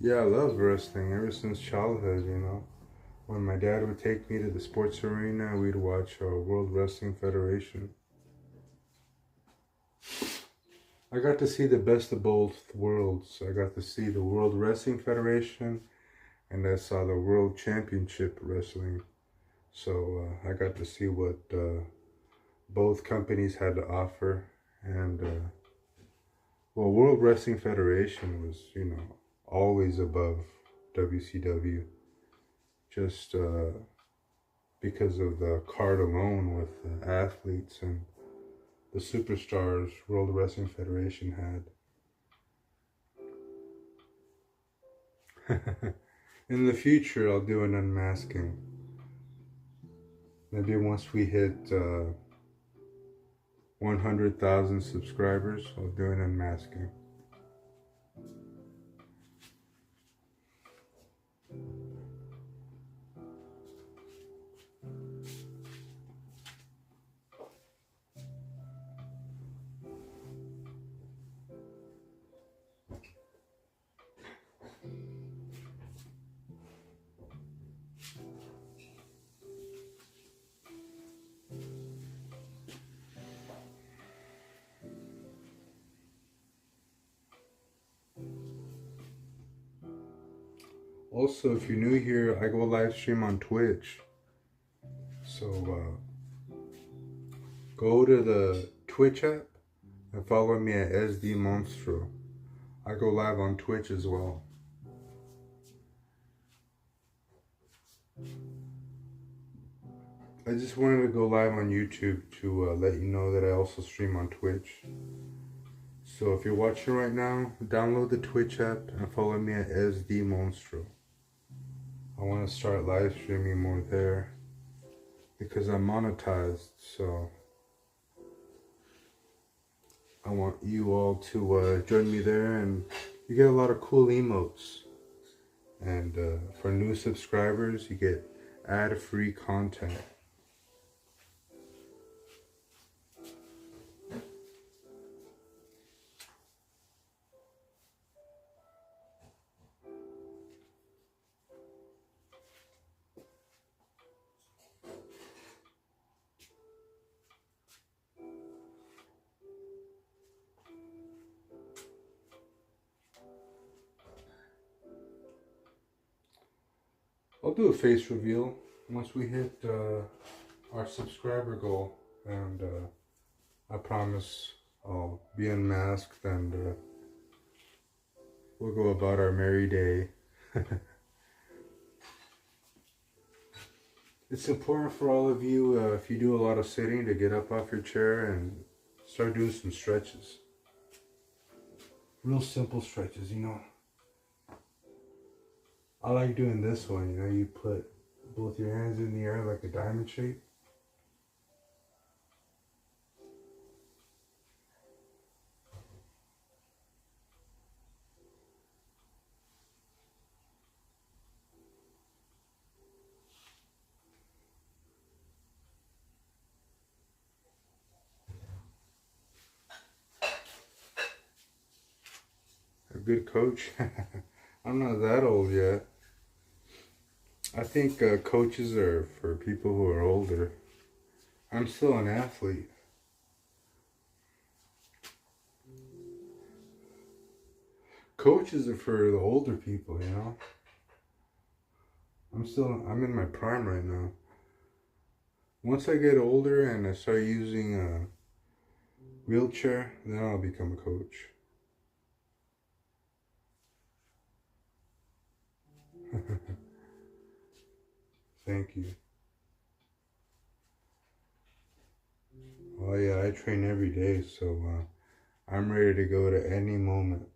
Yeah, I love wrestling ever since childhood, you know. When my dad would take me to the sports arena, we'd watch World Wrestling Federation. I got to see the best of both worlds. I got to see the World Wrestling Federation, and I saw the World Championship Wrestling. So I got to see what both companies had to offer. And, well, World Wrestling Federation was, you know, always above WCW. Just because of the card alone with the athletes and the superstars World Wrestling Federation had. In the future, I'll do an unmasking. Maybe once we hit 100,000 subscribers, I'll do an unmasking. Also, if you're new here, I go live stream on Twitch. So go to the Twitch app and follow me at SD Monstro. I go live on Twitch as well. I just wanted to go live on YouTube to let you know that I also stream on Twitch. So if you're watching right now, download the Twitch app and follow me at SD Monstro. I want to start live streaming more there because I'm monetized, so I want you all to join me there, and you get a lot of cool emotes. And for new subscribers, you get ad-free content. I'll do a face reveal once we hit our subscriber goal, and I promise I'll be unmasked and we'll go about our merry day. It's important for all of you, if you do a lot of sitting, to get up off your chair and start doing some stretches. Real simple stretches, you know. I like doing this one, you know, you put both your hands in the air like a diamond shape. A good coach. I'm not that old yet. I think coaches are for people who are older. I'm still an athlete. Coaches are for the older people, you know. I'm in my prime right now. Once I get older and I start using a wheelchair, then I'll become a coach. Thank you. Oh yeah, I train every day, so I'm ready to go to any moment.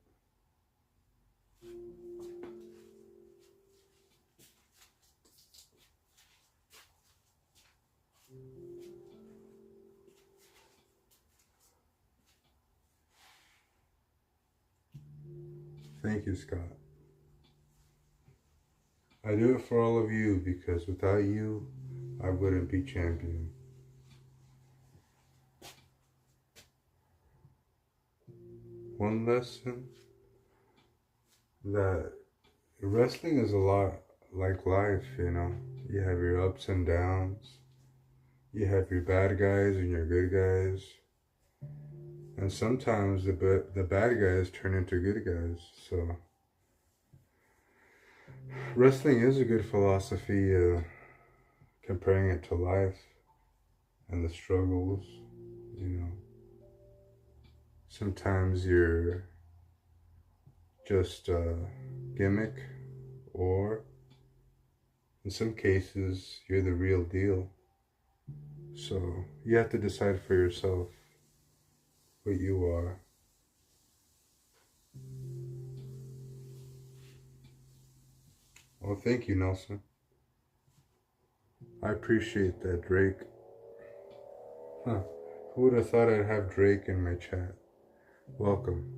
Thank you, Scott. I do it for all of you because without you, I wouldn't be champion. One lesson that wrestling is a lot like life, you know. You have your ups and downs. You have your bad guys and your good guys. And sometimes the bad guys turn into good guys. So wrestling is a good philosophy, comparing it to life and the struggles, you know. Sometimes you're just a gimmick, or in some cases, you're the real deal. So you have to decide for yourself what you are. Well, thank you, Nelson. I appreciate that, Drake. Huh. Who would have thought I'd have Drake in my chat? Welcome.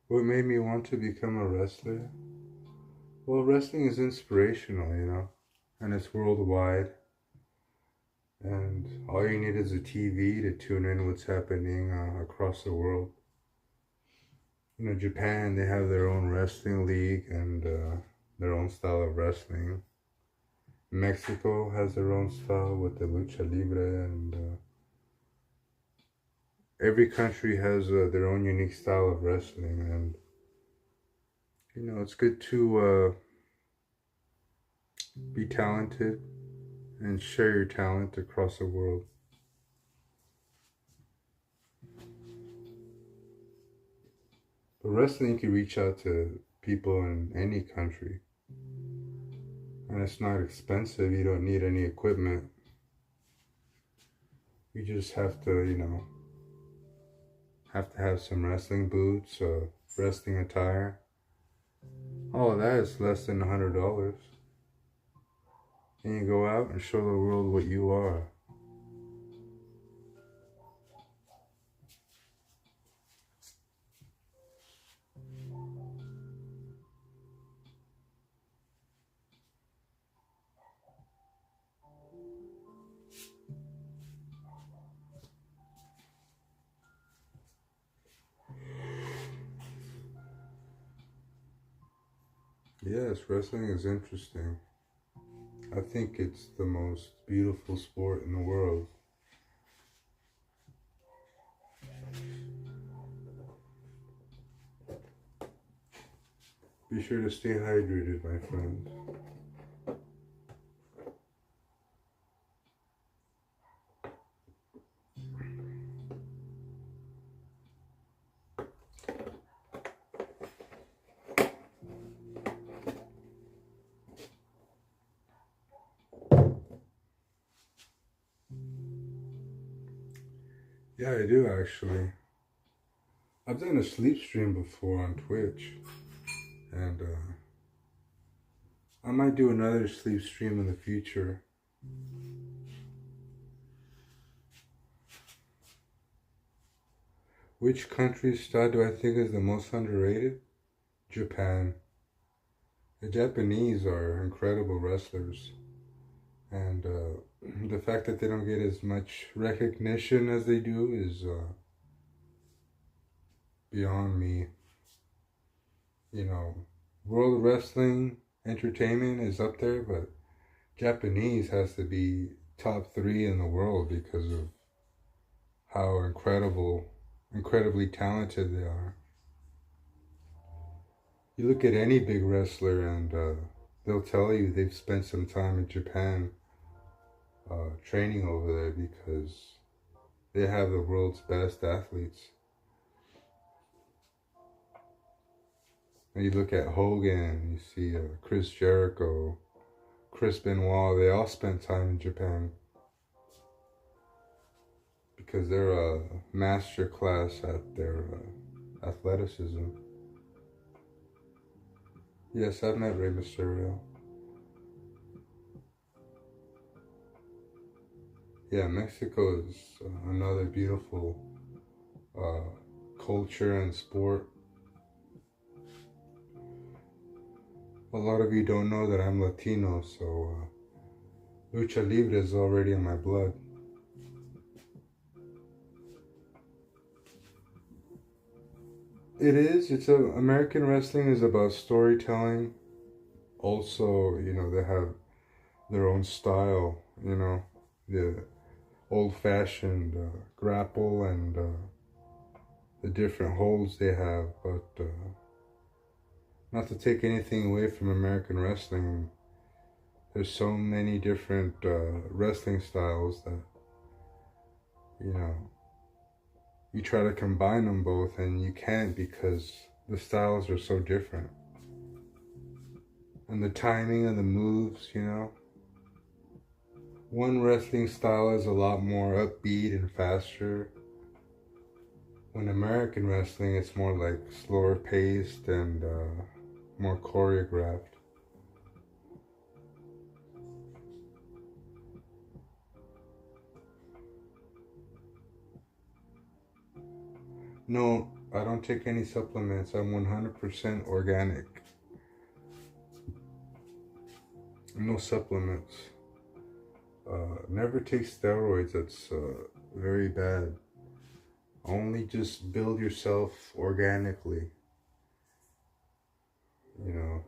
What made me want to become a wrestler? Well, wrestling is inspirational, you know, and it's worldwide. And all you need is a TV to tune in what's happening across the world. You know, Japan, they have their own wrestling league and their own style of wrestling. Mexico has their own style with the lucha libre, and every country has their own unique style of wrestling. And you know, it's good to be talented and share your talent across the world. But wrestling can reach out to people in any country. And it's not expensive. You don't need any equipment. You just have to, you know, have some wrestling boots, wrestling attire. All of that is less than $100. And you go out and show the world what you are. Yes, wrestling is interesting. I think it's the most beautiful sport in the world. Be sure to stay hydrated, my friend. Yeah, I do actually. I've done a sleep stream before on Twitch, and I might do another sleep stream in the future. Which country's style do I think is the most underrated? Japan. The Japanese are incredible wrestlers, and the fact that they don't get as much recognition as they do is beyond me. You know, world wrestling entertainment is up there, but Japanese has to be top 3 in the world because of how incredibly talented they are. You look at any big wrestler and they'll tell you they've spent some time in Japan training over there because they have the world's best athletes. And you look at Hogan, you see Chris Jericho, Chris Benoit, they all spent time in Japan because they're a master class at their athleticism. Yes, I've met Rey Mysterio. Yeah, Mexico is another beautiful culture and sport. A lot of you don't know that I'm Latino, so lucha libre is already in my blood. It is. American wrestling is about storytelling. Also, you know, they have their own style, you know, the old-fashioned grapple and the different holds they have, but not to take anything away from American wrestling, there's so many different wrestling styles that, you know, you try to combine them both and you can't because the styles are so different. And the timing of the moves, you know. One wrestling style is a lot more upbeat and faster. When American wrestling, it's more like slower paced and more choreographed. No, I don't take any supplements. I'm 100% organic. No supplements. Never take steroids. That's very bad. Only just build yourself organically. You know,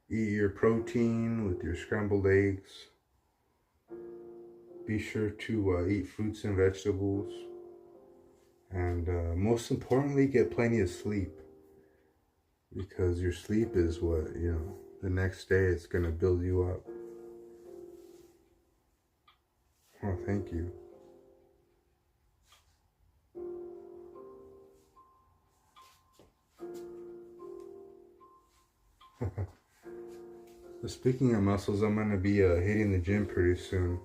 eat your protein with your scrambled eggs. Be sure to eat fruits and vegetables. And most importantly, get plenty of sleep. Because your sleep is what, you know, the next day it's going to build you up. Oh, thank you. So speaking of muscles, I'm going to be hitting the gym pretty soon.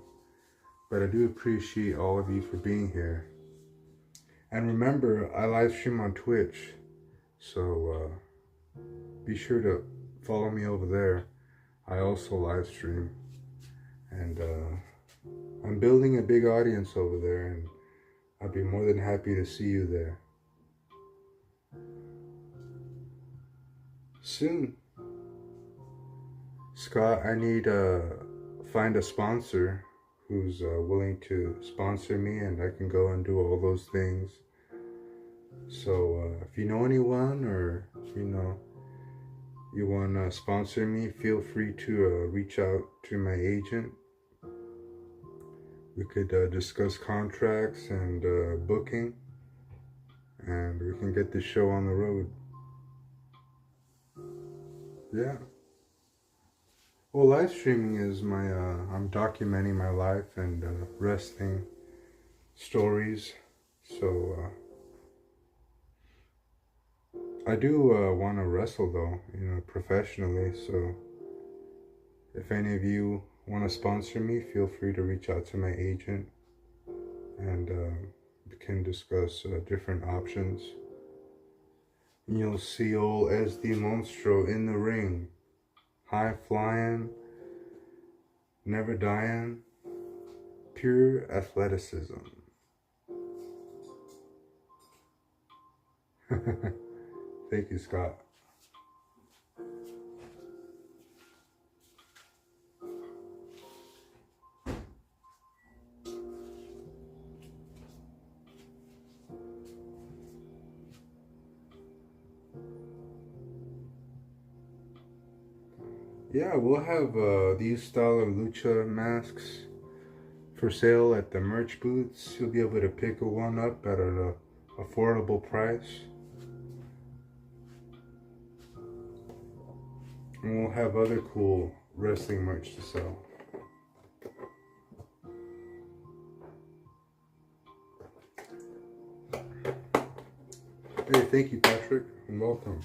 But I do appreciate all of you for being here. And remember, I live stream on Twitch. So be sure to follow me over there. I also live stream. And I'm building a big audience over there. And I'd be more than happy to see you there. Soon. Scott, I need to find a sponsor who's willing to sponsor me, and I can go and do all those things. So if you know anyone, or you know you want to sponsor me, feel free to reach out to my agent. We could discuss contracts and booking, and we can get the show on the road. Yeah. Well, live streaming is my, I'm documenting my life and wrestling stories. So, I do want to wrestle though, you know, professionally. So, if any of you want to sponsor me, feel free to reach out to my agent and we can discuss different options. And you'll see old SD Monstro in the ring, high flying, never dying, pure athleticism. Thank you, Scott. Yeah, we'll have these style of lucha masks for sale at the merch booths. You'll be able to pick one up at an affordable price. And we'll have other cool wrestling merch to sell. Hey, thank you, Patrick, and welcome.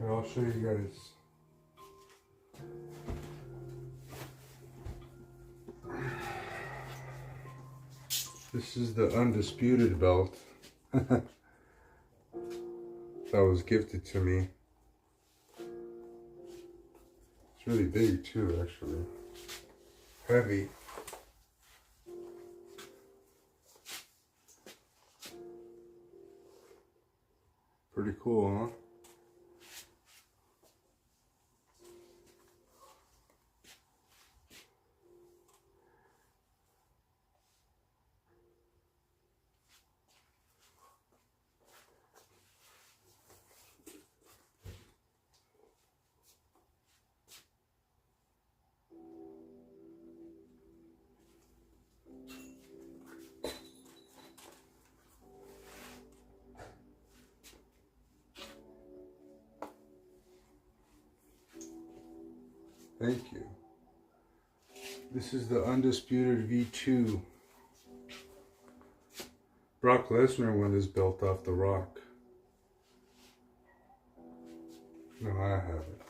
Here, I'll show you guys. This is the undisputed belt that was gifted to me. It's really big too, actually. Heavy. Pretty cool, huh? Thank you. This is the undisputed V2. Brock Lesnar won this belt off The Rock. No, I haven't.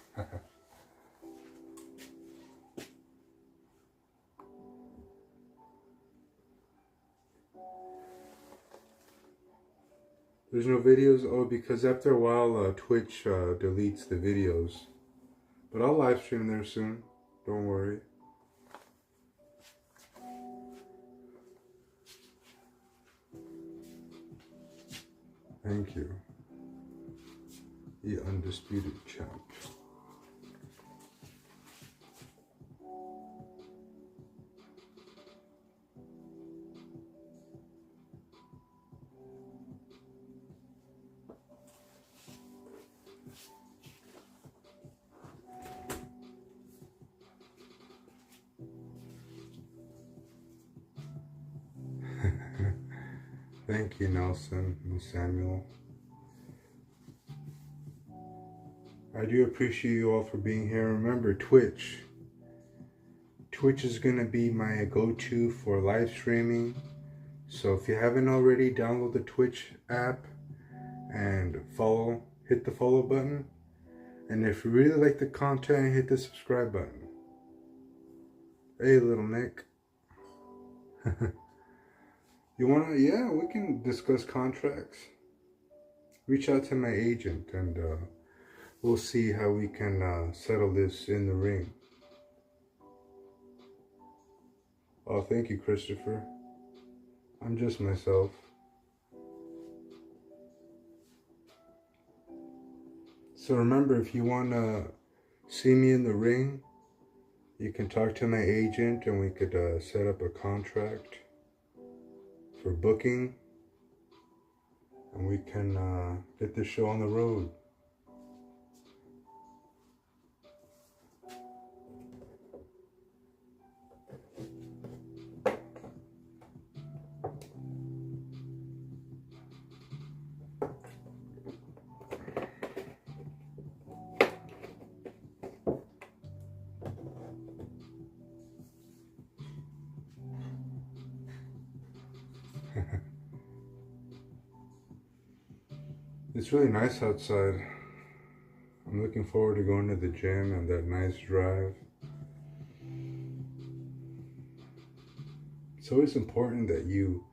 There's no videos? Oh, because after a while, Twitch deletes the videos. But I'll live stream there soon. Don't worry. Thank you. The undisputed champ. Thank you, Nelson and Samuel. I do appreciate you all for being here. Remember, Twitch. Twitch is going to be my go-to for live streaming. So if you haven't already, download the Twitch app and hit the follow button. And if you really like the content, hit the subscribe button. Hey, little Nick. You wanna, yeah, we can discuss contracts. Reach out to my agent and we'll see how we can settle this in the ring. Oh, thank you, Christopher. I'm just myself. So remember, if you wanna see me in the ring, you can talk to my agent and we could set up a contract for booking, and we can get this show on the road. It's really nice outside. I'm looking forward to going to the gym and that nice drive. It's always important that you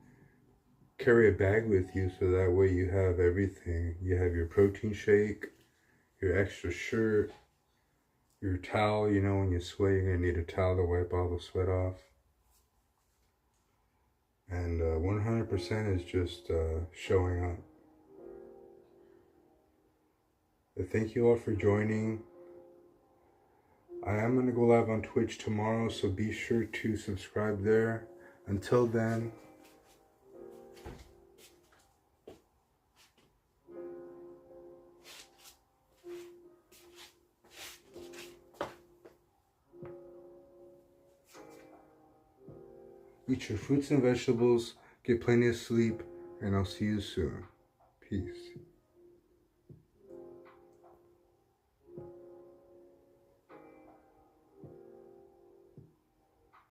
carry a bag with you so that way you have everything. You have your protein shake, your extra shirt, your towel. You know, when you sweat, you're going to need a towel to wipe all the sweat off. And 100% is just showing up. Thank you all for joining. I am going to go live on Twitch tomorrow, so be sure to subscribe there. Until then, eat your fruits and vegetables, get plenty of sleep, and I'll see you soon. Peace.